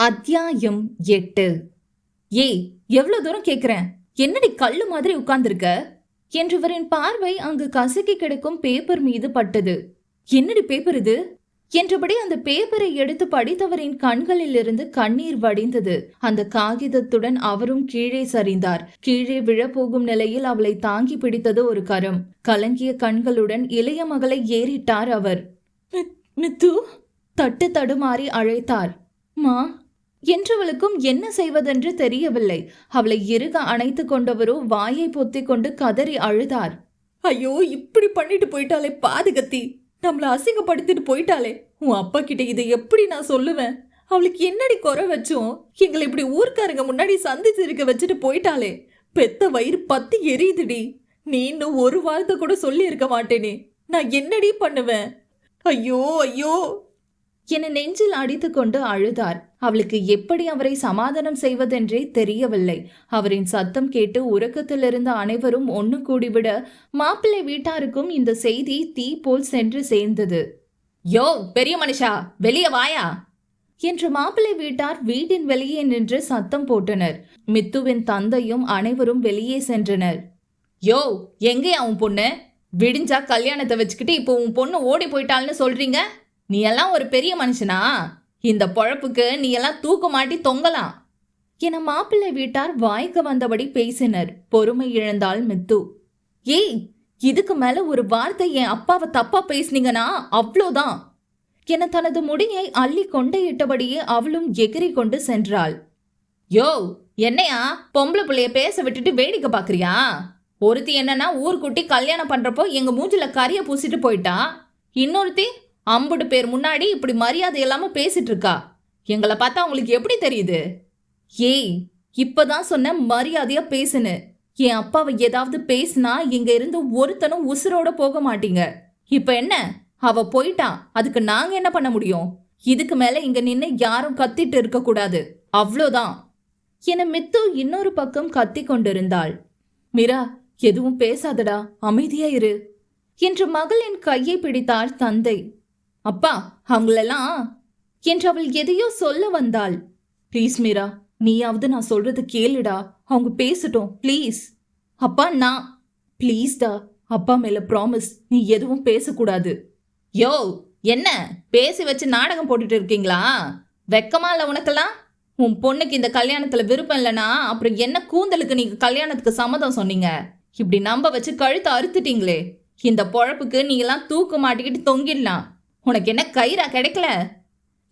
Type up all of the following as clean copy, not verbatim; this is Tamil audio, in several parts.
அத்தியாயம் 8. ஏய், எவ்வளவு தூரம் கேக்குறேன், என்னடி கல்லு மாதிரி உட்கார்ந்திருக்க என்றவரின் பார்வை அங்கு கசக்கி கிடக்கும் பேப்பர் மீது பட்டது. என்னடி பேப்பர் இது என்றபடி அந்த பேப்பரை எடுத்து படித்தவரின் கண்களில் இருந்து கண்ணீர் வடிந்தது. அந்த காகிதத்துடன் அவரும் கீழே சரிந்தார். கீழே விழப்போகும் நிலையில் அவளை தாங்கி பிடித்தது ஒரு கரம். கலங்கிய கண்களுடன் இளைய மகளை ஏறிட்டார் அவர். மித்து, தட்டு தடுமாறி அழைத்தார். மா என்றவளுக்கும் என்ன செய்வதென்று தெரியவில்லை. அவளை இறுக அணைத்து கொண்டவரோ வாயை பொத்திக் கொண்டு கதறி அழுதார். ஐயோ, இப்படி பண்ணிட்டு போயிட்டாலே பாதுகத்தி, நம்மள அசிங்கப்படுத்திட்டு போயிட்டாலே. உன் அப்பா கிட்ட இதை எப்படி நான் சொல்லுவேன்? அவளுக்கு என்னடி குறை வச்சோம்? எங்களை இப்படி ஊர்க்காரங்க முன்னாடி சந்திச்சு இருக்க வச்சுட்டு போயிட்டாலே. பெத்த வயிறு பத்தி எரியுதுடி. நீ இன்னும் ஒரு வார்த்தை கூட சொல்லி இருக்க மாட்டேனே. நான் என்னடி பண்ணுவேன்? ஐயோ ஐயோ என நெஞ்சில் அடித்து கொண்டு அழுதார். அவளுக்கு எப்படி அவரை சமாதானம் செய்வதென்றே தெரியவில்லை. அவரின் சத்தம் கேட்டு உறக்கத்தில் இருந்த அனைவரும் ஒன்று கூடிவிட மாப்பிள்ளை வீட்டாருக்கும் இந்த செய்தி தீ போல் சென்று சேர்ந்தது. யோ பெரிய மனுஷா, வெளியே வாயா என்று மாப்பிள்ளை வீட்டார் வீட்டின் வெளியே நின்று சத்தம் போட்டனர். மித்துவின் தந்தையும் அனைவரும் வெளியே சென்றனர். யோ, எங்கேயா உன் பொண்ணு? விடிஞ்சா கல்யாணத்தை வச்சுக்கிட்டு இப்போ உன் பொண்ணு ஓடி போயிட்டாள்னு சொல்றீங்க? நீ எல்லாம் ஒரு பெரிய மனுஷனா? இந்த பொழப்புக்கு நீ எல்லாம் தூக்கு மாட்டி தொங்கலாம் என மாப்பிள்ளை வீட்டார் வாய்க்கு வந்தபடி பேசினர். பொறுமை இழந்தாள் மித்து. ஏய், இதுக்கு மேல ஒரு வார்த்தை என் அப்பாவை தப்பா பேசுனீங்கன்னா அவ்வளோதான் என தனது முடியை அள்ளி கொண்டையிட்டபடியே அவளும் எகிரி கொண்டு சென்றாள். யோ, என்னையா பொம்பளை பிள்ளைய பேச விட்டுட்டு வேடிக்கை பாக்குறியா? ஒருத்தி என்னன்னா ஊர்குட்டி கல்யாணம் பண்றப்போ எங்க மூஞ்சில கரிய பூசிட்டு போயிட்டா. இன்னொருத்தி அம்புடு பேர் முன்னாடி இப்படி மரியாதை இல்லாம பேசிட்டு இருக்கா. எங்களை பார்த்தா உங்களுக்கு எப்படி தெரியுது? ஏய், இப்பதான் சொன்ன மரியாதையா பேசுன்னு. என் அப்பாவை ஏதாவது பேசினா இங்க இருந்து ஒருத்தனும் உசுரோட போக மாட்டீங்க. இப்ப என்ன, அவ போயிட்டா, அதுக்கு நாங்க என்ன பண்ண முடியும்? இதுக்கு மேல இங்க நின்று யாரும் கத்திட்டு இருக்க கூடாது, அவ்வளோதான் என மித்து இன்னொரு பக்கம் கத்தி கொண்டிருந்தாள். மீரா, எதுவும் பேசாதடா, அமைதியா இரு என்று மகளின் கையை பிடித்தார் தந்தை. அப்பா, அவங்களெல்லாம் என்று அவள் எதையோ சொல்ல வந்தாள். ப்ளீஸ் மீரா, நீயாவது நான் சொல்றது கேளுடா, அவங்க பேசட்டும் ப்ளீஸ். அப்பா, நான் ப்ளீஸ்டா, அப்பா மேல ப்ராமிஸ், நீ எதுவும் பேசக்கூடாது. யோ, என்ன பேசி வச்சு நாடகம் போட்டுட்டு இருக்கீங்களா? வெக்கமா இல்ல உனக்கெல்லாம்? உன் பொண்ணுக்கு இந்த கல்யாணத்துல விருப்பம் இல்லைனா அப்புறம் என்ன கூந்தலுக்கு நீங்க கல்யாணத்துக்கு சம்மதம் சொன்னீங்க? இப்படி நம்ப வச்சு கழுத்தை அறுத்துட்டீங்களே. இந்த பொழப்புக்கு நீ எல்லாம் தூக்கு மாட்டிக்கிட்டு தொங்கிடலாம். உனக்கு என்ன கயிறா கிடைக்கல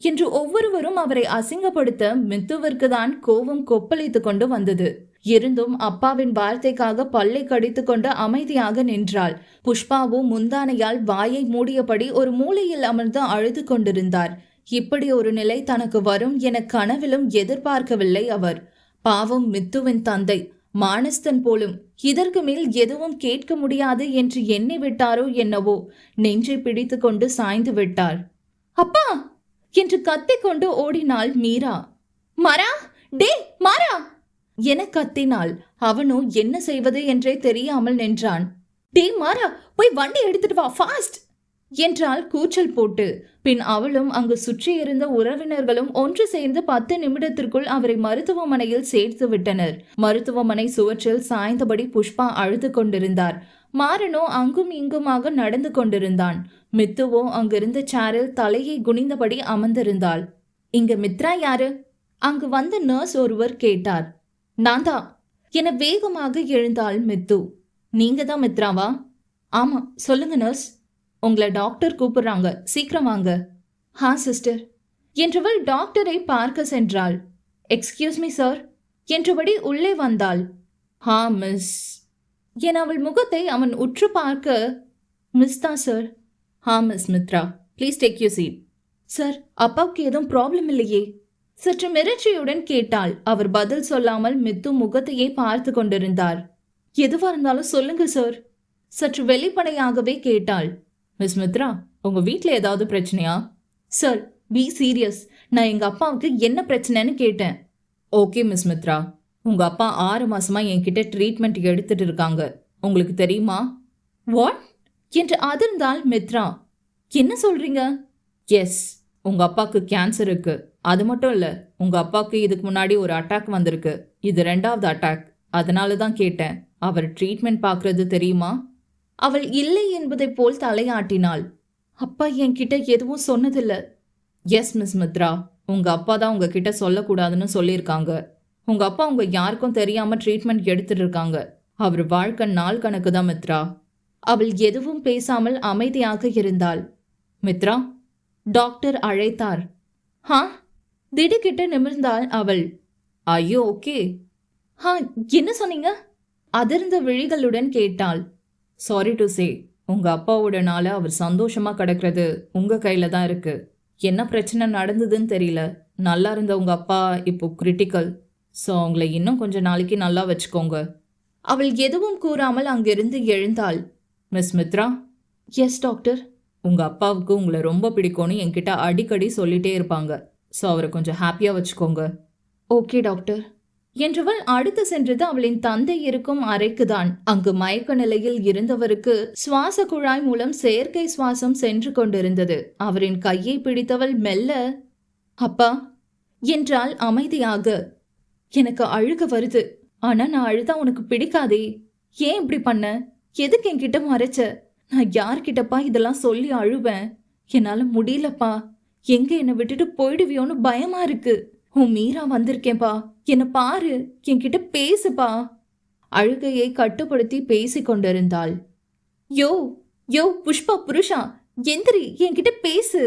என்று ஒவ்வொருவரும் அவரை அசிங்கப்படுத்த மித்துவிற்கு தான் கோபம் கொப்பளித்து கொண்டு வந்தது. இருந்தும் அப்பாவின் வார்த்தைக்காக பல்லை கடித்து கொண்டு அமைதியாக நின்றாள். புஷ்பாவோ முந்தானையால் வாயை மூடியபடி ஒரு மூலையில் அமர்ந்து அழுது கொண்டிருந்தார். இப்படி ஒரு நிலை தனக்கு வரும் என கனவிலும் எதிர்பார்க்கவில்லை அவர். பாவம் மித்துவின் தந்தை மானஸ்தன் போலும் இதற்கு மேல் எதுவும் கேட்க முடியாது என்று எண்ணி விட்டாரோ என்னவோ. நெஞ்சை பிடித்து கொண்டு சாய்ந்து விட்டார். அப்பா என்று கத்திக்கொண்டு ஓடினாள் மீரா. மாரா, டே மாரா என கத்தினாள். அவனோ என்ன செய்வது என்றே தெரியாமல் நின்றான். டே மாரா, போய் வண்டி எடுத்துட்டு வா, ஃபாஸ்ட் என்றால் கூச்சல் போட்டு. பின் அவளும் அங்கு சுற்றியிருந்த உறவினர்களும் ஒன்று சேர்ந்து 10 நிமிடத்திற்குள் அவரை மருத்துவமனையில் சேர்த்து விட்டனர். மருத்துவமனை சுவற்றில் சாய்ந்தபடி புஷ்பா அழுது கொண்டிருந்தார். மாறனோ அங்கும் இங்குமாக நடந்து கொண்டிருந்தான். மித்துவோ அங்கிருந்த சேரில் தலையை குனிந்தபடி அமர்ந்திருந்தாள். இங்க மித்ரா யாரு? அங்கு வந்த நர்ஸ் ஒருவர் கேட்டார். நான் தான் என வேகமாக எழுந்தாள் மித்து. நீங்க தான் மித்ராவா? ஆமா, சொல்லுங்க நர்ஸ். உங்களை டாக்டர் கூப்பிடுறாங்க, சீக்கிரம் வாங்க. ஹா சிஸ்டர் என்றவள் டாக்டரை பார்க்க சென்றாள். எக்ஸ்கியூஸ் மீ சார் என்றபடி உள்ளே வந்தாள். ஹா மிஸ் என அவள் முகத்தை அவன் உற்று பார்க்க, மிஸ் தான் சார். ஹா miss Mithra, please take you seat. Sir, அப்பாவுக்கு எதுவும் ப்ராப்ளம் இல்லையே? சற்று மிரட்சியுடன் கேட்டாள். அவர் பதில் சொல்லாமல் மித்து முகத்தையே பார்த்து கொண்டிருந்தார். எதுவா இருந்தாலும் சொல்லுங்க சார் சற்று வெளிப்படையாகவே கேட்டாள். மிஸ் மித்ரா, உங்க வீட்டில் ஏதாவது பிரச்சனையா? Sir, be serious. நான் எங்க அப்பாவுக்கு என்ன பிரச்சனைன்னு கேட்டேன். ஓகே மிஸ் மித்ரா, உங்க அப்பா 6 மாசமா என்கிட்ட ட்ரீட்மெண்ட் எடுத்துட்டு இருக்காங்க, உங்களுக்கு தெரியுமா? வாட் என்று அதிர்ந்தாள் மித்ரா. என்ன சொல்றீங்க? எஸ், உங்க அப்பாவுக்கு கேன்சர் இருக்கு. அது மட்டும் இல்ல, உங்க அப்பாவுக்கு இதுக்கு முன்னாடி ஒரு அட்டாக் வந்திருக்கு. இது 2வது அட்டாக். அதனால தான் கேட்டேன். அவர் ட்ரீட்மெண்ட் பார்க்கறது தெரியுமா? அவள் இல்லை என்பதைப் போல் தலையாட்டினாள். அப்பா என்கிட்ட எதுவும் சொன்னதில்ல. எஸ் மிஸ் மித்ரா, உங்க அப்பா தான் உங்ககிட்ட சொல்லக்கூடாதுன்னு சொல்லியிருக்காங்க. உங்க அப்பா உங்க யாருக்கும் தெரியாம ட்ரீட்மெண்ட் எடுத்துட்டு இருக்காங்க. அவர் வாழ்க்கை நாள் கணக்கு தான் மித்ரா. அவள் எதுவும் பேசாமல் அமைதியாக இருந்தாள். மித்ரா, டாக்டர் அழைத்தார். ஹா, திடுக்கிட்டு நிமிர்ந்தாள் அவள். ஐயோ ஓகே. ஹா, என்ன சொன்னீங்க? அதிர்ந்த விழிகளுடன் கேட்டாள். சாரி டு சே, உங்க அப்பாவோட நாள அவர் சந்தோஷமா கிடக்கிறது உங்க கையில தான் இருக்கு. என்ன பிரச்சனை நடந்ததுன்னு தெரியல. நல்லா இருந்த உங்க அப்பா இப்போ கிரிட்டிக்கல். ஸோ அவங்கள இன்னும் கொஞ்ச நாளைக்கு நல்லா வச்சுக்கோங்க. அவள் எதுவும் கூறாமல் அங்கிருந்து எழுந்தாள். மிஸ் மித்ரா. Yes doctor. உங்க அப்பாவுக்கு உங்களை ரொம்ப பிடிக்கும்னு என்கிட்ட அடிக்கடி சொல்லிட்டே இருப்பாங்க. ஸோ அவரை கொஞ்சம் ஹாப்பியா வச்சுக்கோங்க. ஓகே டாக்டர் என்றவள் அடுத்து சென்றது அவளின் தந்தை இருக்கும் அறைக்குதான். அங்கு மயக்க நிலையில் இருந்தவருக்கு சுவாச குழாய் மூலம் செயற்கை சுவாசம் சென்று கொண்டிருந்தது. அவரின் கையை பிடித்தவள் மெல்ல, அப்பா என்றால் அமைதியாக. எனக்கு அழுக வருது. ஆனா நான் அழுதா உனக்கு பிடிக்காதே. ஏன் இப்படி பண்ண? எதுக்கு என்கிட்ட மறைச்ச? நான் யார்கிட்டப்பா இதெல்லாம் சொல்லி அழுவேன்? என்னால முடியலப்பா. எங்க என்னை விட்டுட்டு போயிடுவியோன்னு பயமா இருக்கு. உன் மீரா வந்திருக்கேன்பா. என்னை பாரு, என்கிட்ட பேசுப்பா. அழுகையை கட்டுப்படுத்தி பேசிக் கொண்டிருந்தாள். யோ யோ புஷ்பா புருஷா, எந்திரி, என்கிட்ட பேசு.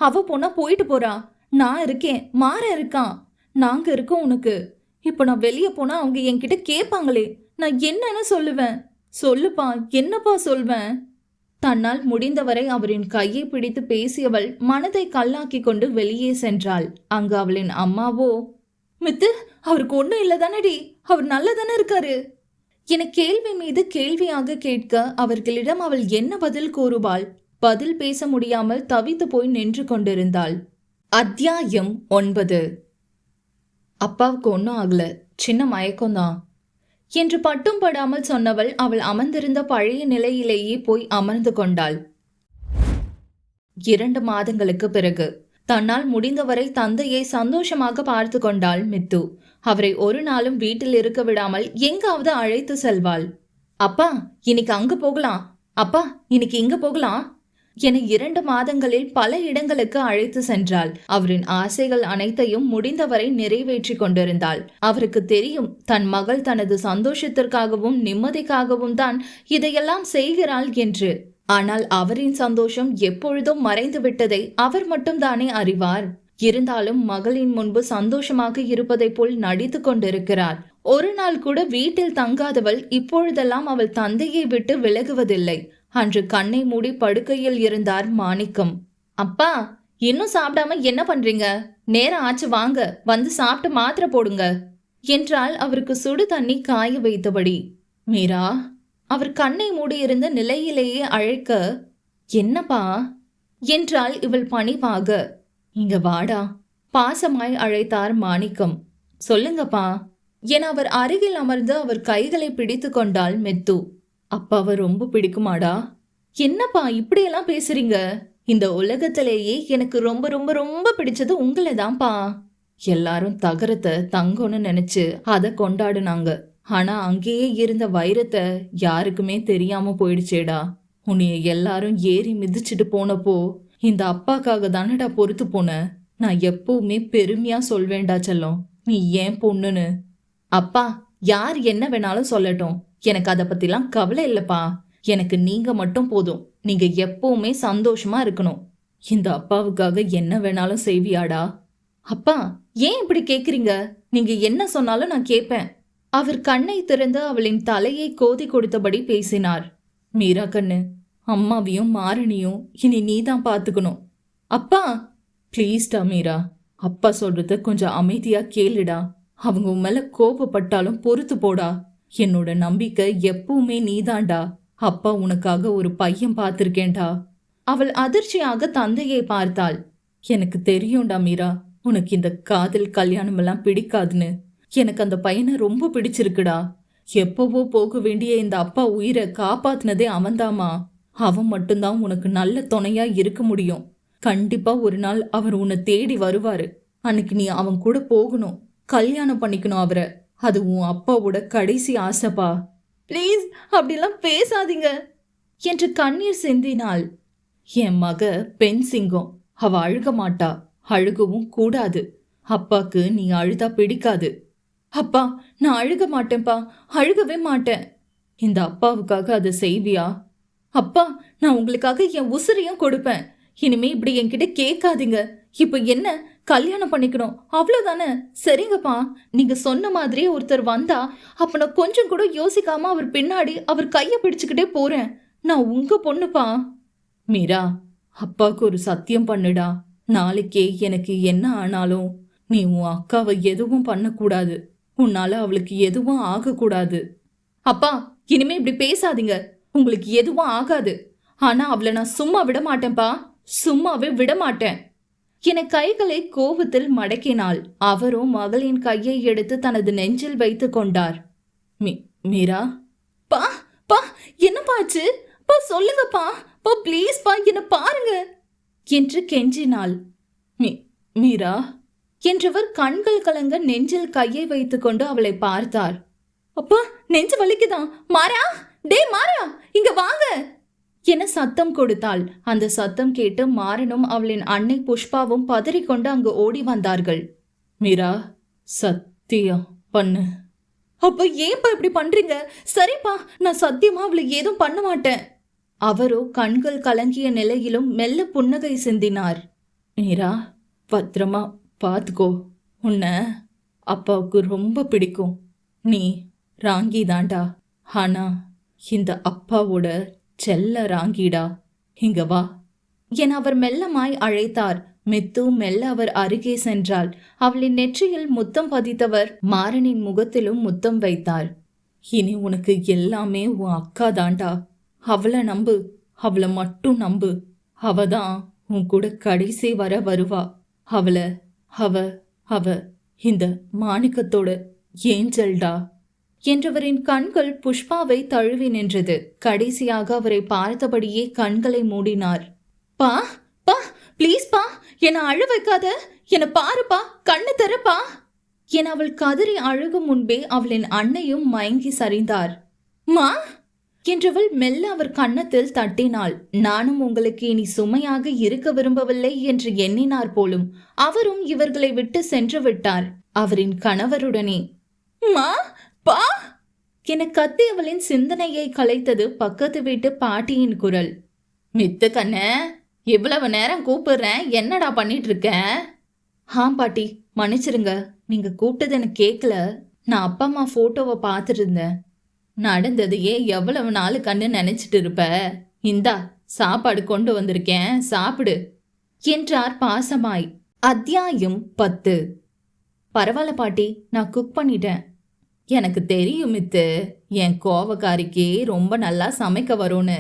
அவ போனா போயிட்டு போறா. நான் இருக்கேன், மாற இருக்கான். நாங்க இருக்கோம் உனக்கு. இப்போ நான் வெளியே போனா அவங்க என்கிட்ட கேட்பாங்களே, நான் என்னன்னு சொல்லுவேன்? சொல்லுப்பா, என்னப்பா சொல்வேன்? தன்னால் முடிந்தவரை அவரின் கையை பிடித்து பேசியவள் மனதை கல்லாக்கி கொண்டு வெளியே சென்றாள். அங்கு அவளின் அம்மாவோ, மித்து, அவருக்கு ஒன்றும் இல்லை தானடி, அவர் நல்லதானே இருக்காரு என கேள்வி மீது கேள்வியாக கேட்க அவர்களிடம் அவள் என்ன பதில் கூறுவாள்? பதில் பேச முடியாமல் தவித்து போய் நின்று கொண்டிருந்தாள். அத்தியாயம் 9. அப்பாவுக்கு ஒன்றும் ஆகல, சின்ன மயக்கம்தான் என்று பட்டும் படாமல் சொன்னவள் அவள் அமர்ந்திருந்த பழைய நிலையிலேயே போய் அமர்ந்து கொண்டாள். 2 மாதங்களுக்கு பிறகு தன்னால் முடிந்தவரை தந்தையை சந்தோஷமாக பார்த்து கொண்டாள் மித்து. அவரை ஒரு நாளும் வீட்டில் இருக்க விடாமல் எங்காவது அழைத்து செல்வாள். அப்பா இன்னைக்கு அங்க போகலாம், அப்பா இன்னைக்கு இங்க போகலாம் என 2 மாதங்களில் பல இடங்களுக்கு அழைத்து சென்றாள். அவரின் ஆசைகள் அனைத்தையும் முடிந்தவரை நிறைவேற்றி கொண்டிருந்தாள். அவருக்கு தெரியும், தன் மகள் தனது சந்தோஷத்திற்காகவும் நிம்மதிக்காகவும் தான் இதையெல்லாம் செய்கிறாள் என்று. ஆனால் அவரின் சந்தோஷம் எப்பொழுதும் மறைந்து விட்டதை அவர் மட்டும்தானே அறிவார். இருந்தாலும் மகளின் முன்பு சந்தோஷமாக இருப்பதை போல் நடித்து கொண்டிருக்கிறார். ஒரு நாள் கூட வீட்டில் தங்காதவள் இப்பொழுதெல்லாம் அவள் தந்தையை விட்டு விலகுவதில்லை. அன்று கண்ணை மூடி படுக்கையில் இருந்தார் மாணிக்கம். அப்பா இன்னும் சாப்பிடாம என்ன பண்றீங்க? நேரம் ஆச்சு, வாங்க வந்து சாப்பிட்டு மாத்திரை போடுங்க என்றால் அவருக்கு சுடு தண்ணி காய வைத்தபடி. மீரா அவர் கண்ணை மூடியிருந்த நிலையிலேயே அழைக்க, என்னப்பா என்றால் இவள் பணிவாக. இங்க வாடா பாசமாய் அழைத்தார் மாணிக்கம். சொல்லுங்கப்பா என அவர் அருகில் அமர்ந்து அவர் கைகளை பிடித்து கொண்டாள் மெத்து. அப்பாவை ரொம்ப பிடிக்குமாடா? என்னப்பா இப்படியெல்லாம் பேசுறீங்க? இந்த உலகத்திலேயே எனக்கு ரொம்ப ரொம்ப ரொம்ப பிடிச்சது உங்களை தான்ப்பா. எல்லாரும் தகரத்தை தங்கம்னு நினைச்சு அதை கொண்டாடுனாங்க. ஆனா அங்கேயே இருந்த வைரத்தை யாருக்குமே தெரியாம போயிடுச்சேடா. உன்னைய எல்லாரும் ஏறி மிதிச்சுட்டு போனப்போ இந்த அப்பாக்காக தானடா பொறுத்து போன. நான் எப்பவுமே பெருமையா சொல்வேண்டா செல்லம், நீ ஏன் பொண்ணுன்னு. அப்பா யார் என்ன வேணாலும் சொல்லட்டும், எனக்கு அதை பத்திலாம் கவலை இல்லப்பா. எனக்கு நீங்க மட்டும் போதும். நீங்க எப்பவுமே சந்தோஷமா இருக்கணும். இந்த அப்பாவுக்காக என்ன வேணாலும் செய்வியாடா? அப்பா ஏன் இப்படி கேக்குறீங்க? நீங்க என்ன சொன்னாலும் நான் கேட்பேன். அவர் கண்ணை திறந்து அவளின் தலையை கோதி கொடுத்தபடி பேசினார். மீரா கண்ணு, அம்மாவையும் மாரணியும் இனி நீதான் பாத்துக்கணும். அப்பா ப்ளீஸ்டா மீரா, அப்பா சொல்றத கொஞ்சம் அமைதியா கேளுடா. அவங்க உன் மேல கோபப்பட்டாலும் பொறுத்து போடா. என்னோட நம்பிக்கை எப்பவுமே நீதான்டா. அப்பா உனக்காக ஒரு பையன் பார்த்திருக்கேன்டா. அவள் அதிர்ச்சியாக தந்தையை பார்த்தாள். எனக்கு தெரியும்டா மீரா, உனக்கு இந்த காதல் கல்யாணம் எல்லாம் பிடிக்காதுன்னு. எனக்கு அந்த பையனை ரொம்ப பிடிச்சிருக்குடா. எப்பவோ போக வேண்டிய இந்த அப்பா உயிரை காப்பாத்தினதே அவன்தாமா. அவன் மட்டும்தான் உனக்கு நல்ல துணையா இருக்க முடியும். கண்டிப்பா ஒரு நாள் அவர் உன்னை தேடி வருவாரு. அன்னைக்கு நீ அவன் கூட போகணும், கல்யாணம் பண்ணிக்கணும் அவரை. அது உன் அப்பாவோட கடைசி ஆசைப்பா. ப்ளீஸ் அப்படிலாம் பேசாதீங்க என்று கண்ணீர் சிந்தினாள். என் மக பெண் சிங்கம், அவ அழுக மாட்டா, அழுகவும் கூடாது. அப்பாக்கு நீ அழுதா பிடிக்காது. அப்பா, நான் அழுக மாட்டேன்ப்பா, அழுகவே மாட்டேன். இந்த அப்பாவுக்காக அதை செய்வியா? அப்பா, நான் உங்களுக்காக என் உசிரையும் கொடுப்பேன். இனிமே இப்படி என்கிட்ட கேட்காதீங்க. இப்ப என்ன, கல்யாணம் பண்ணிக்கணும் அவ்வளவுதானே? சரிங்கப்பா, நீங்க சொன்ன மாதிரியே ஒருத்தர் வந்தா அப்ப நான் கொஞ்சம் கூட யோசிக்காம அவர் பின்னாடி அவர் கைய பிடிச்சுக்கிட்டே போறேன். நான் உங்க பொண்ணுப்பா. மீரா, அப்பாவுக்கு ஒரு சத்தியம் பண்ணுடா. நாளைக்கே எனக்கு என்ன ஆனாலும் நீ உன் அக்காவை எதுவும் பண்ணக்கூடாது. உன்னால அவளுக்கு எதுவும் ஆகக்கூடாது. அப்பா, இனிமே இப்படி பேசாதீங்க. உங்களுக்கு எதுவும் ஆகாது. ஆனா அவளை நான் சும்மா விட மாட்டேன்ப்பா, சும்மாவே விட மாட்டேன் என கைகளை கோபத்தில் மடக்கினாள். அவரும் மகளின் கையை எடுத்து தனது நெஞ்சில் வைத்து கொண்டார். மீரா, பா பா, என்னப்பாச்சு? பா சொல்லுங்கப்பா, பா ப்ளீஸ் பா, என்ன பாருங்க என்று கெஞ்சினாள். மீரா என்றவர் கண்கள் கலங்க நெஞ்சில் கையை வைத்துக் கொண்டு அவளை பார்த்தார். அப்பா, நெஞ்சு வலிக்குதான். மாறா, டே மாறா, இங்க வாங்க என சத்தம் கொடுத்தாள். அந்த சத்தம் கேட்டு மாறனும் அவளின் அன்னை புஷ்பாவும் பதறிக்கொண்டு அங்கு ஓடி வந்தார்கள். மீரா, சத்தியம் பண்ணு. அப்ப ஏன்பா இப்படி பண்றீங்க? சரிப்பா, நான் சத்தியமா அவளை ஏதும் பண்ண மாட்டேன். அவரோ கண்கள் கலங்கிய நிலையிலும் மெல்ல புன்னகை சிந்தினார். மீரா, பத்திரமா பார்த்துக்கோ. உன்னை அப்பாவுக்கு ரொம்ப பிடிக்கும். நீ ராங்கி தாண்டா, ஆனா இந்த அப்பாவோட செல்ல ராங்கிடா. இங்க வா என அவர் மெல்லமாய் அழைத்தார். மித்து மெல்ல அவர் அருகே சென்றாள். அவளின் நெற்றியில் முத்தம் பதித்தவர் மாறனின் முகத்திலும் முத்தம் வைத்தார். இனி உனக்கு எல்லாமே உன் அக்கா தாண்டா. அவளை நம்பு, அவளை மட்டும் நம்பு. அவதான் உன் கூட கடைசி வர வருவா. அவளை அவ இந்த மாணிக்கத்தோட ஏஞ்சல்டா என்றவரின் கண்கள் புஷ்பாவை தழுவி நின்றது. கடைசியாக அவரை பார்த்தபடியே கண்களை மூடினார். பா பா, ப்ளீஸ் பா, என்னை அழ வைக்காத. என்னை பாருப்பா, கண்ணு தரப்பா என அவள் கதறி அழுகும் முன்பே அவளின் அன்னையும் மயங்கி சரிந்தார். மா என்றவள் மெல்ல அவர் கன்னத்தில் தட்டினாள். நானும் உங்களுக்கு இனி சுமையாக இருக்க விரும்பவில்லை என்று எண்ணினார் போலும். அவரும் இவர்களை விட்டு சென்று விட்டார், அவரின் கணவருடனே. மா பா என கத்தியவளின் சிந்தனையை கலைத்தது பக்கத்து வீட்டு பாட்டியின் குரல். மித்து கண்ணு, இவ்வளவு நேரம் கூப்பிடுறேன், என்னடா பண்ணிட்டு இருக்க? பாட்டி, மன்னிச்சிருங்க, நீங்க கூப்பிட்டது எனக்கு கேட்கல. நான் அப்பா அம்மா போட்டோவை பார்த்துட்டு இருந்தேன். நடந்ததையே எவ்வளவு நாள் கண்ணு நினைச்சிட்டு இருப்ப. இந்தா சாப்பாடு கொண்டு வந்திருக்கேன், சாப்பிடு என்றார் பாசமாய். அத்தியாயம் 10. பரவாயில்ல பாட்டி, நான் குக் பண்ணிட்டேன். எனக்கு தெரியும் மித்து, என் கோவக்காரிக்கு ரொம்ப நல்லா சமைக்க வரும்னு.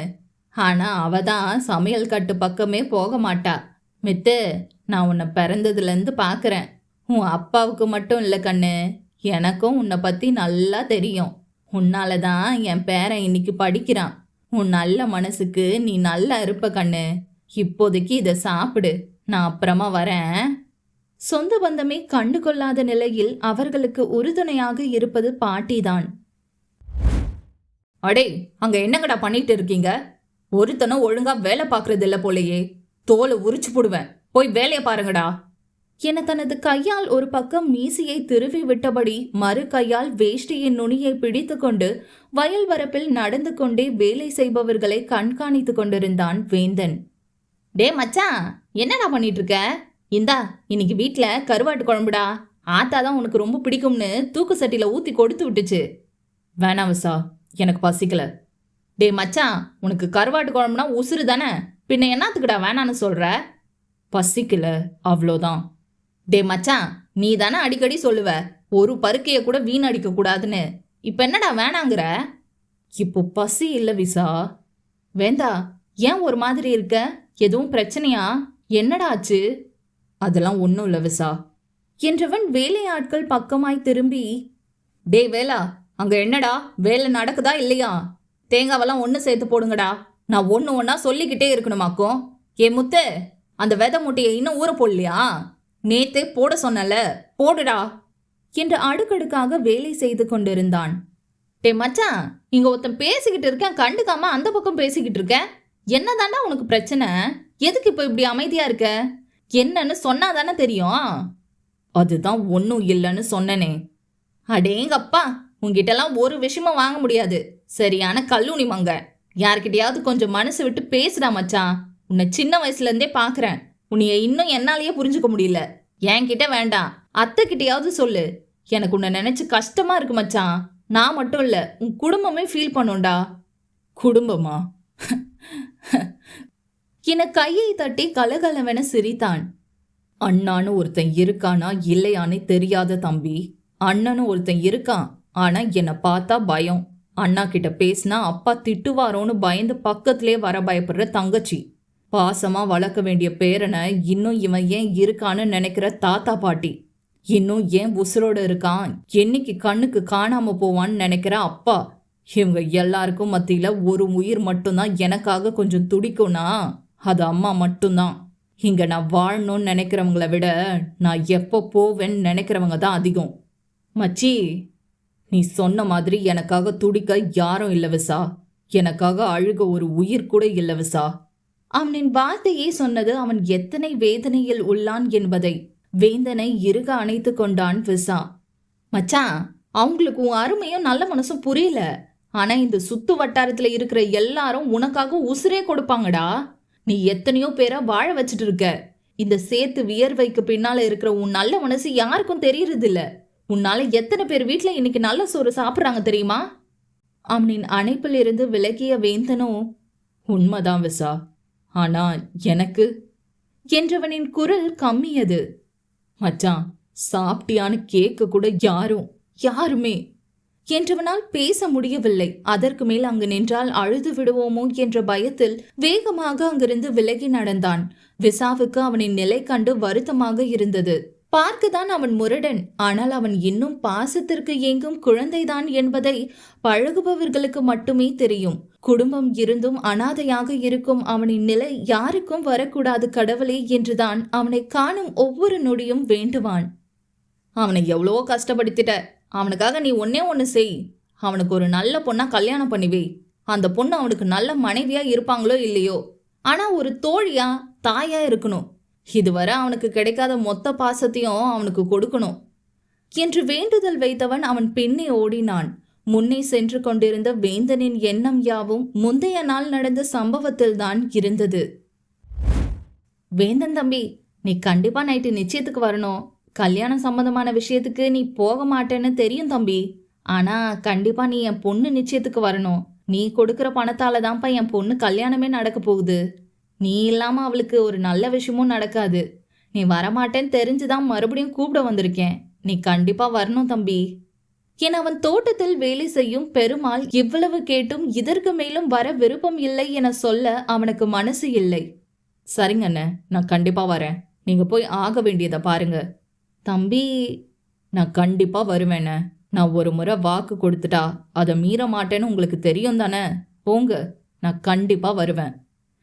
ஆனா அவ தான் சமையல் கட்டு பக்கமே போக மாட்டா. மித்து, நான் உன்னை பிறந்ததுலேருந்து பார்க்குறேன். உன் அப்பாவுக்கு மட்டும் இல்லை கண்ணு, எனக்கும் உன்னை பற்றி நல்லா தெரியும். உன்னால தான் என் பேரன் இன்னைக்கு படிக்கிறான். உன் நல்ல மனசுக்கு நீ நல்லா இருப்ப கண்ணு. இப்போதைக்கு இதை சாப்பிடு, நான் அப்புறமா வரேன். சொந்த பந்தமே கண்டு கொள்ளாத நிலையில் அவர்களுக்கு உறுதுணையாக இருப்பது பாட்டிதான். அடே, அங்க என்னங்கடா பண்ணிட்டு இருக்கீங்க? ஒருத்தனும் ஒழுங்கா வேலை பார்க்கறது இல்ல போலையே. தோலை உரிச்சு போடுவேன், போய் வேலையை பாருங்கடா என தனது கையால் ஒரு பக்கம் மீசையை திருவி விட்டபடி மறு கையால் வேஷ்டியின் நுனியை பிடித்து கொண்டு வயல் வரப்பில் நடந்து கொண்டே வேலை செய்பவர்களை கண்காணித்து கொண்டிருந்தான் வேந்தன். டே மச்சான், என்னடா பண்ணிட்டு இருக்க? இந்தா, இன்னைக்கு வீட்டில் கருவாட்டு குழம்புடா. ஆத்தாதான் உனக்கு ரொம்ப பிடிக்கும்னு தூக்கு சட்டியில் ஊற்றி கொடுத்து விட்டுச்சு. வேணாம் விசா, எனக்கு பசிக்கல. டே மச்சான், உனக்கு கருவாட்டு குழம்புனா உசுறு தானே, பின்ன என்னத்துக்குடா வேணான்னு சொல்கிற? பசிக்கல, அவ்வளோதான். டே மச்சான், நீ தானே அடிக்கடி சொல்லுவ ஒரு பருக்கையை கூட வீணடிக்க கூடாதுன்னு. இப்போ என்னடா வேணாங்கிற? இப்போ பசி இல்லை விசா. வேந்தா, ஏன் ஒரு மாதிரி இருக்க? எதுவும் பிரச்சனையா? என்னடா ஆச்சு? அதெல்லாம் ஒன்றும் இல்லை விசா என்றவன் வேலையாட்கள் பக்கமாய் திரும்பி, டே வேலா, அங்கே என்னடா வேலை நடக்குதா இல்லையா? தேங்காவெல்லாம் ஒன்று சேர்த்து போடுங்கடா. நான் ஒன்று ஒன்றா சொல்லிக்கிட்டே இருக்கணுமாக்கும். ஏ முத்து, அந்த விதை மூட்டையை இன்னும் ஊற போடலையா? நேத்தே போட சொன்னல, போடுடா என்று அடுக்கடுக்காக வேலை செய்து கொண்டிருந்தான். டே மச்சான், இங்க ஒருத்தன் பேசிக்கிட்டு இருக்கேன், கண்டுக்காம அந்த பக்கம் பேசிக்கிட்டு இருக்கேன். என்னதாண்டா உனக்கு பிரச்சனை? எதுக்கு இப்ப இப்படி அமைதியா இருக்க? என்னன்னு சொன்னாதானே தெரியும். அதுதான் ஒன்னும் இல்லைன்னு சொன்னனே. அடேங்கப்பா, உங்ககிட்டலாம் ஒரு விஷயமும் வாங்க முடியாது. சரியான கல்லூனி மங்க. யார்கிட்டயாவது கொஞ்சம் மனசு விட்டு பேசுடா மச்சான். உன்னை சின்ன வயசுல இருந்தே பாக்குறேன். உன்னைய இன்னும் என்னாலேயே புரிஞ்சுக்க முடியல. என்கிட்ட வேண்டாம், அத்தை கிட்டயாவது சொல்லு. எனக்கு உன்னை நினைச்சு கஷ்டமா இருக்கு மச்சான். நான் மட்டும் இல்ல, உன் குடும்பமே ஃபீல் பண்ணும்டா. குடும்பமா? என கையை தட்டி கலகலவென சிரித்தான். அண்ணான்னு ஒருத்தன் இருக்கானா இல்லையானே தெரியாத தம்பி. அண்ணனும் ஒருத்தன் இருக்கான், ஆனா என்னை பார்த்தா பயம். அண்ணா கிட்ட பேசினா அப்பா திட்டுவாரோன்னு பயந்து பக்கத்திலே வர பயப்படுற தங்கச்சி. பாசமா வளர்க்க வேண்டிய பேரனை இன்னும் இவன் ஏன் இருக்கான்னு நினைக்கிற தாத்தா பாட்டி. இன்னும் ஏன் உசுரோடு இருக்கான், என்னைக்கு கண்ணுக்கு காணாம போவான்னு நினைக்கிற அப்பா. இவங்க எல்லாருக்கும் மத்தியில ஒரு உயிர் மட்டும்தான் எனக்காக கொஞ்சம் துடிக்கும்னா அது அம்மா மட்டும்தான். இங்க நான் வாழணும்னு நினைக்கிறவங்கள விட நான் எப்போ போவேன்னு நினைக்கிறவங்க தான் அதிகம். மச்சி, நீ சொன்ன மாதிரி எனக்காக துடிக்க யாரும் இல்லை விசா. எனக்காக அழுக ஒரு உயிர் கூட இல்லை விசா. அவனின் வார்த்தையே சொன்னது அவன் எத்தனை வேதனையில் உள்ளான் என்பதை. வேந்தனை இறுக அணைத்து கொண்டான் விசா. மச்சான், அவங்களுக்கு உன் அருமையும் நல்ல மனசும் புரியல. ஆனா இந்த சுத்து வட்டாரத்துல இருக்கிற எல்லாரும் உனக்காக உசுரே கொடுப்பாங்கடா. நீ எத்தனையோ பேரை வாழ வச்சுட்டு இருக்க. இந்த சேத்து வியர்வைக்கு பின்னால இருக்கிற உன் நல்ல மனசு யாருக்கும் தெரியறது இல்ல. உன்னால எத்தனை பேர் வீட்டுல இன்னைக்கு நல்ல சோறு சாப்பிட்றாங்க தெரியுமா? அவனின் அணைப்பில் இருந்து விலகிய வேந்தனோ, உண்மைதான் விசா, ஆனா எனக்கு என்றவனின் குரல் கம்மியது. மச்சான், சாப்பிட்டியான்னு கேட்க கூட யாருமே என்றவனால் பேச முடியவில்லை. அதற்கு மேல் அங்கு நின்றால் அழுது விடுவோமோ என்ற பயத்தில் வேகமாக அங்கிருந்து விலகி நடந்தான். விசாவுக்கு அவனின் நிலை கண்டு வருத்தமாக இருந்தது. பார்க்கத்தான் அவன் முரடன், ஆனால் அவன் இன்னும் பாசத்திற்கு ஏங்கும் குழந்தைதான் என்பதை பழகுபவர்களுக்கு மட்டுமே தெரியும். குடும்பம் இருந்தும் அனாதையாக இருக்கும் அவனின் நிலை யாருக்கும் வரக்கூடாது கடவுளே என்றுதான் அவனை காணும் ஒவ்வொரு நொடியும் வேண்டுவான். அவனை எவ்வளோ கஷ்டப்படுத்திட்ட. அவனுக்காக நீ ஒண்ணு செய். அவனுக்கு ஒரு நல்ல பொண்ணா கல்யாணம் பண்ணிவே. அந்த பொண்ணு அவனுக்கு நல்ல மனைவியா இருப்பாங்களோ இல்லையோ, ஆனா ஒரு தோழியா தாயா இருக்கணும். இதுவரை அவனுக்கு கிடைக்காத மொத்த பாசத்தையும் அவனுக்கு கொடுக்கணும் என்று வேண்டுதல் வைத்தவன் அவன் பின்னே ஓடினான். முன்னே சென்று கொண்டிருந்த வேந்தனின் எண்ணம் யாவும் முந்தைய நாள் நடந்த சம்பவத்தில் தான் இருந்தது. வேந்தன் தம்பி, நீ கண்டிப்பா நைட்டு நிச்சயத்துக்கு வரணும். கல்யாணம் சம்பந்தமான விஷயத்துக்கு நீ போக மாட்டேன்னு தெரியும் தம்பி. ஆனா கண்டிப்பா நீ என் பொண்ணு நிச்சயத்துக்கு வரணும். நீ கொடுக்கற பணத்தால தான்ப்பா என் பொண்ணு கல்யாணமே நடக்க போகுது. நீ இல்லாம அவளுக்கு ஒரு நல்ல விஷயமும் நடக்காது. நீ வரமாட்டேன்னு தெரிஞ்சுதான் மறுபடியும் கூப்பிட வந்திருக்கேன். நீ கண்டிப்பா வரணும் தம்பி என அவன் தோட்டத்தில் வேலை செய்யும் பெருமாள் இவ்வளவு கேட்டும் இதற்கு மேலும் வர விருப்பம் இல்லை என சொல்ல அவனுக்கு மனசு இல்லை. சரிங்க அண்ணே, நான் கண்டிப்பா வரேன். நீங்க போய் ஆக வேண்டியதை பாருங்க. தம்பி, நான் கண்டிப்பா வருவேண்ணே. நான் ஒரு முறை வாக்கு கொடுத்துட்டா அதை மீற மாட்டேன்னு உங்களுக்கு தெரியும் தானே. போங்க, நான் கண்டிப்பா வருவேன்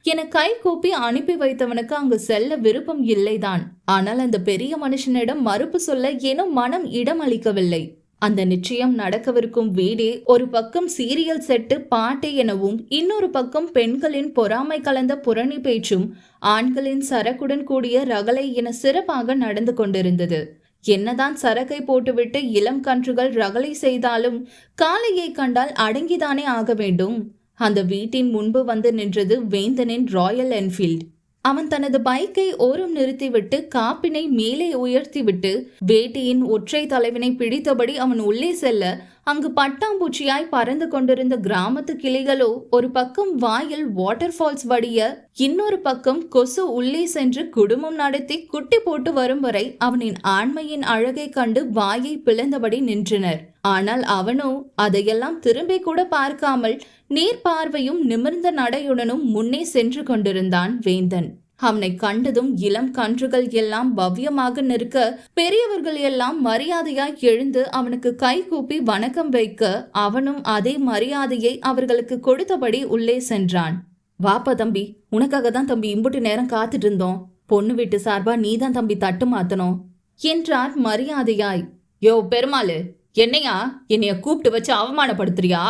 என கை கூப்பி அனுப்பி வைத்தவனுக்கு அங்கு செல்ல விருப்பம் இல்லைதான். ஆனால் அந்த பெரிய மனுஷனிடம் மறுப்பு சொல்ல ஏனோ மனம் இடம் அளிக்கவில்லை. அந்த நிச்சயம் நடக்கவிருக்கும் வீடே ஒரு பக்கம் சீரியல் செட்டு பாட்டு எனவும், இன்னொரு பக்கம் பெண்களின் பொறாமை கலந்த புரணி பேச்சும், ஆண்களின் சரக்குடன் கூடிய ரகளை என சிறப்பாக நடந்து கொண்டிருந்தது. என்னதான் சரக்கை போட்டுவிட்டு இளம் கன்றுகள் ரகளை செய்தாலும் காளையை கண்டால் அடங்கிதானே ஆக வேண்டும். அந்த வீட்டின் முன்பு வந்து நின்றது வேந்தனின் ராயல் என்ஃபீல்ட். அவன் தனது பைக்கை ஓரம் நிறுத்திவிட்டு காப்பினை மேலே உயர்த்திவிட்டு வேட்டையின் ஒற்றை தலைவனை பிடித்தபடி அவன் உள்ளே செல்ல, அங்கு பட்டாம்பூச்சியாய் பறந்து கொண்டிருந்த கிராமத்து கிளிகளோ ஒரு பக்கம் வாயில் வாட்டர் ஃபால்ஸ் வடிய, இன்னொரு பக்கம் கொசு உள்ளே சென்று குடும்பம் நடத்தி குட்டி போட்டு வரும் வரை அவனின் ஆண்மையின் அழகை கண்டு வாயை பிளந்தபடி நின்றனர். ஆனால் அவனோ அதையெல்லாம் திரும்பி கூட பார்க்காமல் நீர் பார்வையும் நிமிர்ந்த நடையுடனும் முன்னே சென்று கொண்டிருந்தான் வேந்தன். அவனை கண்டதும் இளம் கன்றுகள் எல்லாம் பவ்யமாக நிற்க, பெரியவர்கள் எல்லாம் மரியாதையாய் எழுந்து அவனுக்கு கை கூப்பி வணக்கம் வைக்க, அவனும் அதே மரியாதையை அவர்களுக்கு கொடுத்தபடி உள்ளே சென்றான். வாப்பா தம்பி, உனக்காக தான் தம்பி இம்புட்டு நேரம் காத்துட்டு இருந்தோம். பொண்ணு வீட்டு சார்பா நீதான் தம்பி தட்டு மாத்தணும் என்றார் மரியாதையாய். யோ பெருமாளு, என்னையா என்னைய கூப்பிட்டு வச்சு அவமானப்படுத்துறியா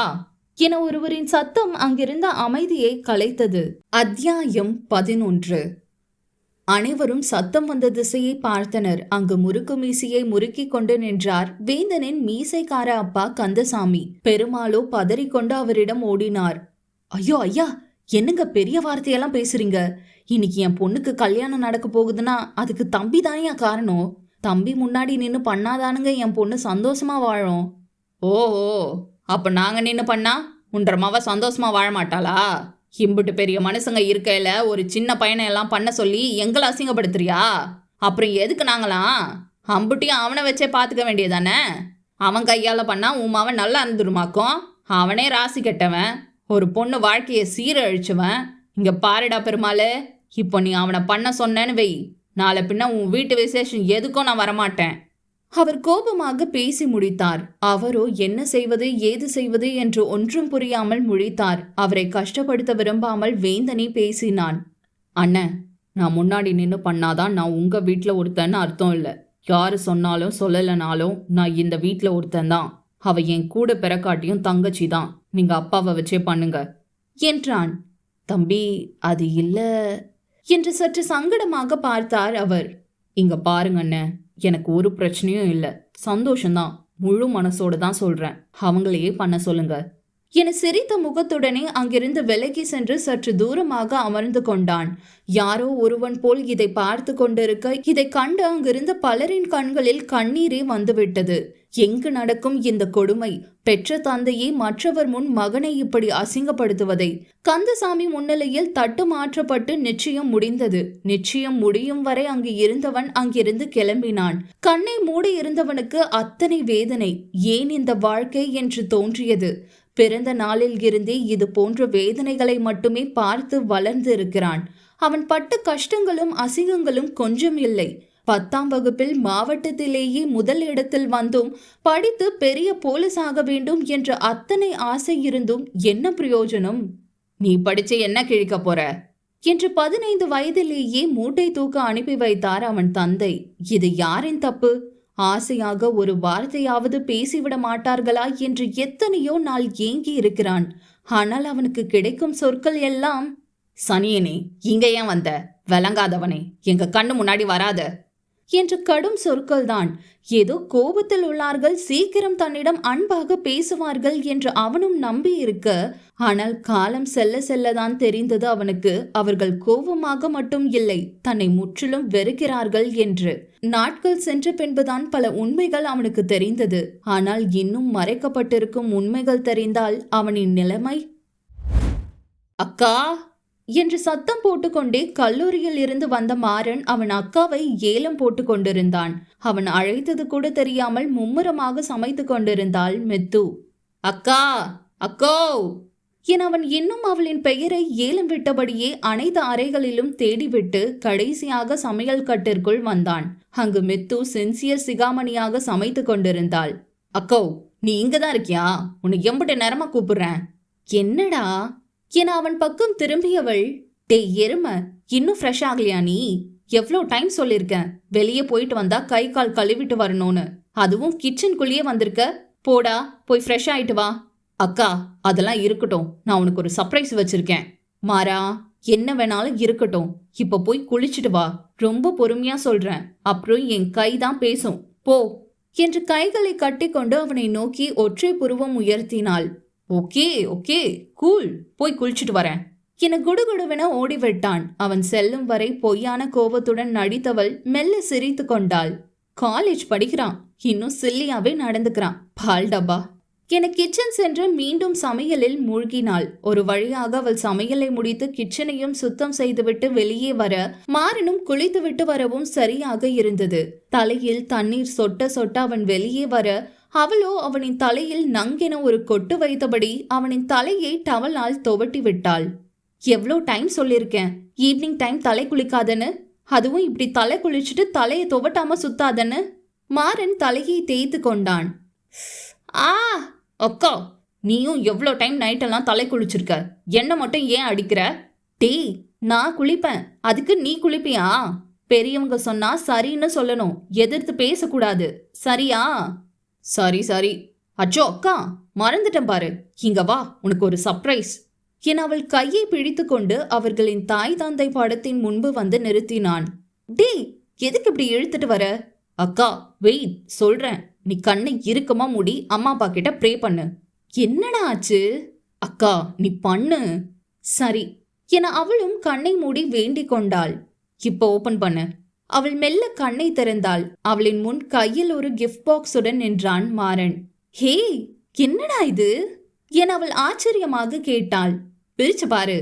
என ஒருவரின் சத்தம் அங்கிருந்த அமைதியை கலைத்தது. அத்தியாயம் 11. அனைவரும் சத்தம் வந்த திசையை பார்த்தனர். அங்கு முறுக்கு மீசையை முறுக்கி கொண்டு நின்றார் வேந்தனின் மீசைக்கார அப்பா கந்தசாமி. பெருமாளோ பதறிக்கொண்டு அவரிடம் ஓடினார். ஐயோ ஐயா, என்னங்க பெரிய வார்த்தையெல்லாம் பேசுறீங்க? இன்னைக்கு என் பொண்ணுக்கு கல்யாணம் நடக்க போகுதுன்னா அதுக்கு தம்பி தானே காரணம். தம்பி முன்னாடி நின்று பண்ணாதானுங்க என் பொண்ணு சந்தோஷமா வாழும். ஓஹோ, அப்ப நாங்க நின்று பண்ணா உன்ற மாவ சந்தோஷமா வாழ மாட்டாளா? இம்புட்டு பெரிய மனுஷங்க இருக்கையில ஒரு சின்ன பையனை எல்லாம் பண்ண சொல்லி எங்களை அசிங்கப்படுத்துறியா? அப்புறம் எதுக்கு நாங்களாம்? அம்புட்டியும் அவனை வச்சே பார்த்துக்க வேண்டியதானே? அவன் கையால் பண்ணா உன் அவன் நல்லா இருந்துருமாக்கும். அவனே ராசி கெட்டவன், ஒரு பொண்ணு வாழ்க்கையை சீரழிச்சுவன். இங்க பாருடா பெருமாளே, இப்போ நீ அவனை பண்ண சொன்னேன்னு வை, நாளை பின்ன உன் வீட்டு விசேஷம் எதுக்கும் நான் வரமாட்டேன். அவர் கோபமாக பேசி முடித்தார். அவரோ என்ன செய்வது ஏது செய்வது என்று ஒன்றும் புரியாமல் முழித்தார். அவரை கஷ்டப்படுத்த விரும்பாமல் வேந்தனி பேசினான். அண்ணன், நான் முன்னாடி நின்று பண்ணாதான் நான் உங்க வீட்டில் ஒருத்தன்னு அர்த்தம் இல்லை. யாரு சொன்னாலும் சொல்லலைனாலும் நான் இந்த வீட்டில் ஒருத்தன் தான். அவ என் கூட பிறக்காட்டியும் தங்கச்சி தான். நீங்க அப்பாவை வச்சே பண்ணுங்க என்றான். தம்பி, அது இல்ல என்று சற்று சங்கடமாக பார்த்தார் அவர். இங்க பாருங்க அண்ணன், எனக்கு ஒரு பிரச்சனையும் இல்லை, சந்தோஷம்தான். முழு மனசோடு தான் சொல்றேன். அவங்களையே பண்ண சொல்லுங்க என சிரித்த முகத்துடனே அங்கிருந்து விலகி சென்று சற்று தூரமாக அமர்ந்து கொண்டான். யாரோ ஒருவன் போல் இதை பார்த்து கொண்டிருக்க இதை கண்டு அங்கிருந்த பலரின் கண்களில் கண்ணீரே வந்துவிட்டது. எங்கு நடக்கும் இந்த கொடுமை? பெற்ற தந்தையை மற்றவர் முன் மகனை இப்படி அசிங்கப்படுத்துவதை? கந்தசாமி முன்னிலையில் தட்டு மாற்றப்பட்டு நிச்சயம் முடிந்தது. நிச்சயம் முடியும் வரை அங்கு இருந்தவன் அங்கிருந்து கிளம்பினான். கண்ணை மூடி இருந்தவனுக்கு அத்தனை வேதனை. ஏன் இந்த வாழ்க்கை என்று தோன்றியது. பிறந்த நாளில் இருந்தே இது போன்ற வேதனைகளை மட்டுமே பார்த்து வளர்ந்து இருக்கிறான். அவன் பட்ட கஷ்டங்களும் அசிங்கங்களும் கொஞ்சம் இல்லை. 10ஆம் வகுப்பில் மாவட்டத்திலேயே முதல் இடத்தில் வந்தும் படித்து பெரிய போலீஸ் ஆக வேண்டும் என்ற அத்தனை ஆசை இருந்தும் என்ன பிரயோஜனம்? நீ படிச்சு என்ன கிழிக்க போற என்று 15 வயதிலேயே மூட்டை தூக்க அனுப்பி வைத்தார் அவன் தந்தை. இது யாரின் தப்பு? ஆசையாக ஒரு வார்த்தையாவது பேசிவிட மாட்டார்களா என்று எத்தனையோ நாள் ஏங்கி இருக்கிறான். ஆனால் அவனுக்கு கிடைக்கும் சொற்கள் எல்லாம், சனியனே, இங்க ஏன் வந்த? விளங்காதவனே, எங்க கண்ணு முன்னாடி வராத என்று கடும் சொற்கள் தான். ஏதோ கோபத்தில் உள்ளார்கள், சீக்கிரம் தன்னிடம் அன்பாக பேசுவார்கள் என்று அவனும் நம்பி இருக்க, ஆனால் காலம் செல்ல செல்லதான் தெரிந்தது அவனுக்கு அவர்கள் கோபமாக மட்டும் இல்லை, தன்னை முற்றிலும் வெறுக்கிறார்கள் என்று. நாட்கள் சென்ற பின்புதான் பல உண்மைகள் அவனுக்கு தெரிந்தது. ஆனால் இன்னும் மறைக்கப்பட்டிருக்கும் உண்மைகள் தெரிந்தால் அவனின் நிலைமை. அக்கா என்று சத்தம் போட்டுக்கொண்டே கல்லூரியில் இருந்து வந்த மாறன் அவன் அக்காவை ஏலம் போட்டு கொண்டிருந்தான். அவன் அழைத்தது கூட தெரியாமல் மும்முரமாக சமைத்து கொண்டிருந்தாள் மெத்து. அக்கா, அக்கோ என அவன் இன்னும் அவளின் பெயரை ஏலம் விட்டபடியே அனைத்து அறைகளிலும் தேடிவிட்டு கடைசியாக சமையல் கட்டிற்குள் வந்தான். அங்கு மெத்து சின்சியர் சிகாமணியாக சமைத்து கொண்டிருந்தாள். அக்கோ, நீ இங்கதான் இருக்கியா? உன்னை எம்பிட்ட நேரமா கூப்பிடுறேன். என்னடா என அவன் பக்கம் திரும்பியவள், டேய் எருமை, இன்னும் ஃப்ரெஷ் ஆகலையா நீ? எவ்வளோ டைம் சொல்லியிருக்கேன் வெளியே போயிட்டு வந்தா கை கால் கழுவிட்டு வரணும்னு, அதுவும் கிச்சனுக்குள்ளேயே வந்திருக்க. போடா, போய் ஃப்ரெஷ் ஆயிட்டு வா. அக்கா, அதெல்லாம் இருக்கட்டும், நான் உனக்கு ஒரு சர்ப்ரைஸ் வச்சிருக்கேன். மாறா, என்ன வேணாலும் இருக்கட்டும், இப்ப போய் குளிச்சுட்டு வா. ரொம்ப பொறுமையா சொல்றேன், அப்புறம் என் கை தான் பேசும், போ என்று கைகளை கட்டிக்கொண்டு அவனை நோக்கி ஒற்றை புருவம் உயர்த்தினாள். ஓகே ஓகே, கூல், போய் குளிச்சுட்டு வரேன் என குடுகுடுவென ஓடிவிட்டான். அவன் செல்லும் வரை பொய்யான கோபத்துடன் நடித்தவள் மெல்ல சிரித்து கொண்டாள். காலேஜ் படிக்கிறான், இன்னும் சில்லியாவே நடந்துக்கிறான், பால் டப்பா என கிச்சன் சென்று மீண்டும் சமையலில் மூழ்கினாள். ஒரு வழியாக அவள் சமையலை முடித்து கிச்சனையும் சுத்தம் செய்துவிட்டு வெளியே வர, மாறனும் குளித்துவிட்டு வரவும் சரியாக இருந்தது. தலையில் தண்ணீர் சொட்ட சொட்ட அவன் வெளியே வர, அவளோ அவனின் தலையில் நங்கென ஒரு கொட்டு வைத்தபடி அவனின் தலையை டவலால் துவட்டி விட்டாள். எவ்வளோ டைம் சொல்லியிருக்கேன் ஈவினிங் டைம் தலை குளிக்காதன்னு, அதுவும் இப்படி தலை குளிச்சுட்டு தலையை துவட்டாம சுத்தாதன்னு. மாறன் தலையை தேய்த்து கொண்டான். ஆ அக்கா, நீயும் எவ்வளோ டைம் நைட்டெல்லாம் தலை குளிச்சிருக்க, என்ன மட்டும் ஏன் அடிக்கிற? டேய், நான் குளிப்பேன், அதுக்கு நீ குளிப்பியா? பெரியவங்க சொன்னா சரின்னு சொல்லணும், எதிர்த்து பேசக்கூடாது. சரியா? சரி சரி. அச்சோ அக்கா, மறந்துட்டேன் பாரு. இங்க வா, உனக்கு ஒரு சர்ப்ரைஸ் என அவள் கையை பிடித்துக்கொண்டு அவர்களின் தாய் தந்தை படத்தின் முன்பு வந்து நிறுத்தினான். டேய், எதுக்கு இப்படி இழுத்துட்டு வர? அக்கா வெயிட், சொல்றேன். நீ கண்ணை இறுக்கமா மூடி அம்மா அப்பா கிட்ட ப்ரே பண்ணு. என்னடா ஆச்சு? அக்கா நீ பண்ணு. சரி என அவளும் கண்ணை மூடி வேண்டிக் கொண்டாள். இப்போ ஓபன் பண்ணு. அவள் மெல்ல கண்ணை திறந்தாள். அவளின் முன் கையில் ஒரு கிஃப்ட் பாக்ஸுடன் நின்றான் மாறன். ஹே, என்னடா இது என அவள் ஆச்சரியமாக கேட்டாள். பிரிச்சு பாரு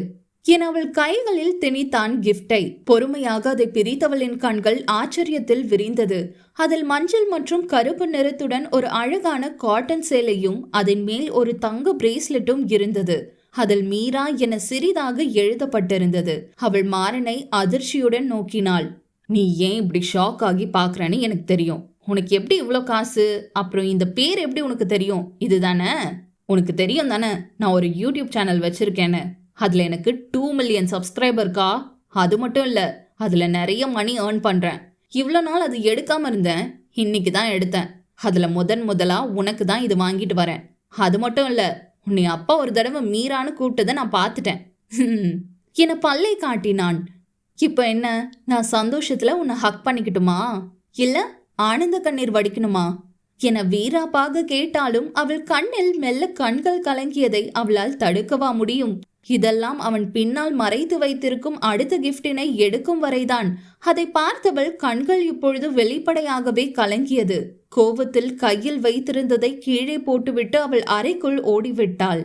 என அவள் கைகளில் திணித்தான் கிஃப்டை. பொறுமையாக அதை பிரித்தவளின் கண்கள் ஆச்சரியத்தில் விரிந்தது. அதில் மஞ்சள் மற்றும் கருப்பு நிறத்துடன் ஒரு அழகான காட்டன் சேலையும் அதன் மேல் ஒரு தங்க பிரேஸ்லெட்டும் இருந்தது. அதில் மீரா என சிறிதாக எழுதப்பட்டிருந்தது. அவள் மாறனை அதிர்ச்சியுடன் நோக்கினாள். நீ ஏன் இப்படி ஷாக் ஆகி பாக்குறன்னு எனக்கு தெரியும். உனக்கு எப்படி இவ்வளோ காசு, அப்புறம் இந்த பேர் எப்படி உனக்கு தெரியும்? இதுதானே உனக்கு தெரியும் தானே நான் ஒரு யூடியூப் சேனல் வச்சிருக்கேன்னு. அதுல எனக்கு 2 மில்லியன் சப்ஸ்கிரைபர்க்கா. அது மட்டும் இல்ல, அதுல நிறைய மணி ஏர்ன் பண்றேன். இவ்வளோ நாள் அது எடுக்காம இருந்தேன், இன்னைக்கு தான் எடுத்தேன். அதுல முதலா உனக்கு தான் இது வாங்கிட்டு வரேன். அது மட்டும் இல்ல, உன்னை அப்பா ஒரு தடவை மீரான்னு கூப்பிட்டதை நான் பார்த்துட்டேன் என பல்லை காட்டினான். இப்போ என்ன, நான் சந்தோஷத்துல உன்னை ஹக் பண்ணிக்கிட்டுமா, இல்ல ஆனந்த கண்ணீர் வடிக்கணுமா என வீராப்பாக கேட்டாலும் அவள் கண்ணில் மெல்ல கண்கள் கலங்கியதை அவளால் தடுக்கவா முடியும்? இதெல்லாம் அவன் பின்னால் மறைத்து வைத்திருக்கும் அடுத்த கிஃப்டினை எடுக்கும் வரைதான். அதை பார்த்தவள் கண்கள் இப்பொழுது வெளிப்படையாகவே கலங்கியது. கோபத்தில் கையில் வைத்திருந்ததை கீழே போட்டுவிட்டு அவள் அறைக்குள் ஓடிவிட்டாள்.